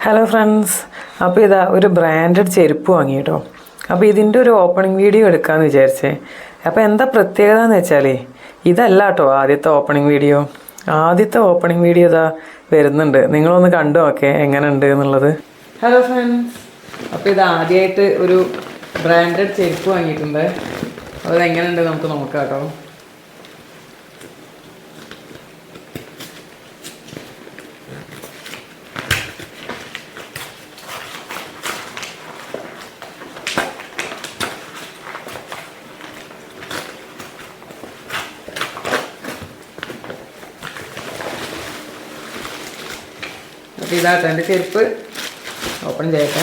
Hello friends, അപ്പോൾ ഇതാ ഒരു ബ്രാൻഡഡ് ചെരുപ്പ് വാങ്ങി കേട്ടോ. അപ്പോൾ ഇതിൻ്റെ ഒരു ഓപ്പണിംഗ് വീഡിയോ എടുക്കാമെന്ന് വിചാരിച്ചേ. അപ്പോൾ എന്താ പ്രത്യേകത എന്ന് വെച്ചാൽ ഇതല്ല കേട്ടോ ആദ്യത്തെ ഓപ്പണിംഗ് വീഡിയോ. ആദ്യത്തെ ഓപ്പണിംഗ് വീഡിയോ ഇതാ വരുന്നുണ്ട്, നിങ്ങളൊന്ന് കണ്ടു നോക്കേ എങ്ങനെ ഉണ്ട് എന്നുള്ളത്. ഹലോ ഫ്രണ്ട്സ്, അപ്പോൾ ഇത് ആദ്യമായിട്ട് ഒരു ബ്രാൻഡഡ് ചെരുപ്പ് വാങ്ങിയിട്ടുണ്ട്. അത് എങ്ങനെയുണ്ട് നമുക്ക് നോക്കാം കേട്ടോ. അപ്പോൾ ഇതാട്ടോ എൻ്റെ ചെരുപ്പ്. ഓപ്പൺ ചെയ്യട്ടെ.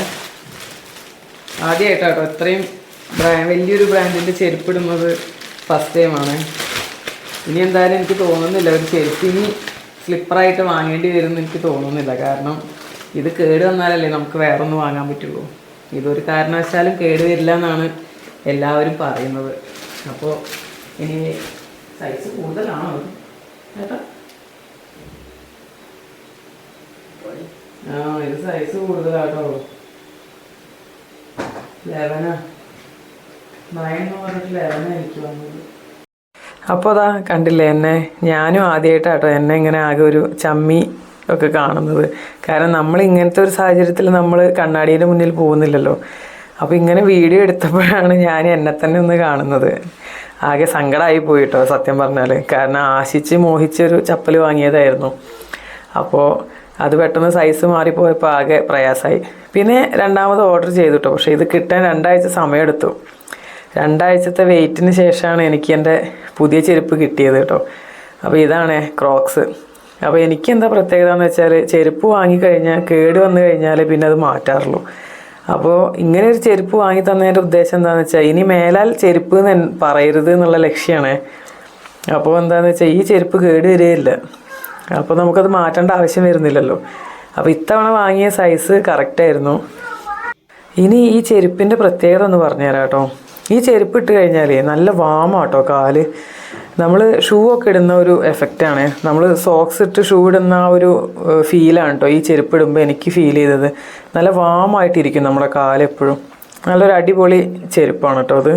ആദ്യമായിട്ടാട്ടോ ഇത്രയും വലിയൊരു ബ്രാൻഡിൻ്റെ ചെരുപ്പ് ഇടുന്നത് ഫസ്റ്റ് ടൈമാണ്. ഇനി എന്തായാലും എനിക്ക് തോന്നുന്നില്ല ഒരു ചെരുപ്പ് ഇനി സ്ലിപ്പറായിട്ട് വാങ്ങേണ്ടി വരുമെന്ന് എനിക്ക് തോന്നുന്നില്ല. കാരണം ഇത് കേട് വന്നാലല്ലേ നമുക്ക് വേറെ ഒന്ന് വാങ്ങാൻ പറ്റുള്ളൂ. ഇതൊരു കാരണവശാലും കേട് വരില്ല എന്നാണ് എല്ലാവരും പറയുന്നത്. അപ്പോൾ ഇനി സൈസ് കൂടുതലാണോ ചേട്ടാ? ഇത് സൈസ് കൂടുതലാട്ടോ. 11 പറഞ്ഞിട്ട് 11 എനിക്ക് വന്നത്. അപ്പോൾ അതാ കണ്ടില്ലേ എന്നെ, ഞാനും ആദ്യമായിട്ടാട്ടോ എന്നെ ഇങ്ങനെ ആകെ ഒരു ചമ്മി ഒക്കെ കാണുന്നത്. കാരണം നമ്മൾ ഇങ്ങനത്തെ ഒരു സാഹചര്യത്തിൽ നമ്മൾ കണ്ണാടിയുടെ മുന്നിൽ പോകുന്നില്ലല്ലോ. അപ്പോൾ ഇങ്ങനെ വീഡിയോ എടുത്തപ്പോഴാണ് ഞാൻ എന്നെ തന്നെ ഒന്ന് കാണുന്നത്. ആകെ സങ്കടമായി പോയിട്ടോ സത്യം പറഞ്ഞാൽ. കാരണം ആശിച്ച് മോഹിച്ചൊരു ചപ്പൽ വാങ്ങിയതായിരുന്നു. അപ്പോൾ അത് പെട്ടെന്ന് സൈസ് മാറിപ്പോയപ്പോൾ ആകെ പ്രയാസമായി. പിന്നെ രണ്ടാമത് ഓർഡർ ചെയ്തു കേട്ടോ. പക്ഷേ ഇത് കിട്ടാൻ 2 ആഴ്ച സമയമെടുത്തു. 2 ആഴ്ചത്തെ വെയിറ്റിന് ശേഷമാണ് എനിക്ക് എൻ്റെ പുതിയ ചെരുപ്പ് കിട്ടിയത് കേട്ടോ. അപ്പോൾ ഇതാണ് ക്രോക്സ്. അപ്പോൾ എനിക്കെന്താ പ്രത്യേകത എന്ന് വെച്ചാൽ ചെരുപ്പ് വാങ്ങിക്കഴിഞ്ഞാൽ കേട് വന്നു കഴിഞ്ഞാൽ പിന്നെ അത് മാറ്റാറുള്ളൂ. അപ്പോൾ ഇങ്ങനെ ഒരു ചെരുപ്പ് വാങ്ങി തന്നതിൻ്റെ ഉദ്ദേശം എന്താണെന്ന് വെച്ചാൽ ഇനി മേലാൽ ചെരുപ്പ് എന്ന് പറയരുത് എന്നുള്ള ലക്ഷ്യമാണ്. അപ്പോൾ എന്താണെന്ന് വെച്ചാൽ ഈ ചെരുപ്പ് കേട് വരികയില്ല. അപ്പോൾ നമുക്കത് മാറ്റേണ്ട ആവശ്യം വരുന്നില്ലല്ലോ. അപ്പോൾ ഇത്തവണ വാങ്ങിയ സൈസ് കറക്റ്റായിരുന്നു. ഇനി ഈ ചെരുപ്പിൻ്റെ പ്രത്യേകത ഒന്ന് പറഞ്ഞുതരാം കേട്ടോ. ഈ ചെരുപ്പ് ഇട്ട് കഴിഞ്ഞാൽ നല്ല വാമാട്ടോ കാല്. നമ്മൾ ഷൂ ഒക്കെ ഇടുന്ന ഒരു എഫക്റ്റാണ്. നമ്മൾ സോക്സ് ഇട്ട് ഷൂ ഇടുന്ന ആ ഒരു ഫീലാണ് കേട്ടോ ഈ ചെരുപ്പ് ഇടുമ്പോൾ എനിക്ക് ഫീൽ ചെയ്തത്. നല്ല വാമായിട്ടിരിക്കും നമ്മുടെ കാലെപ്പോഴും. നല്ലൊരു അടിപൊളി ചെരുപ്പാണ് കേട്ടോ അത്.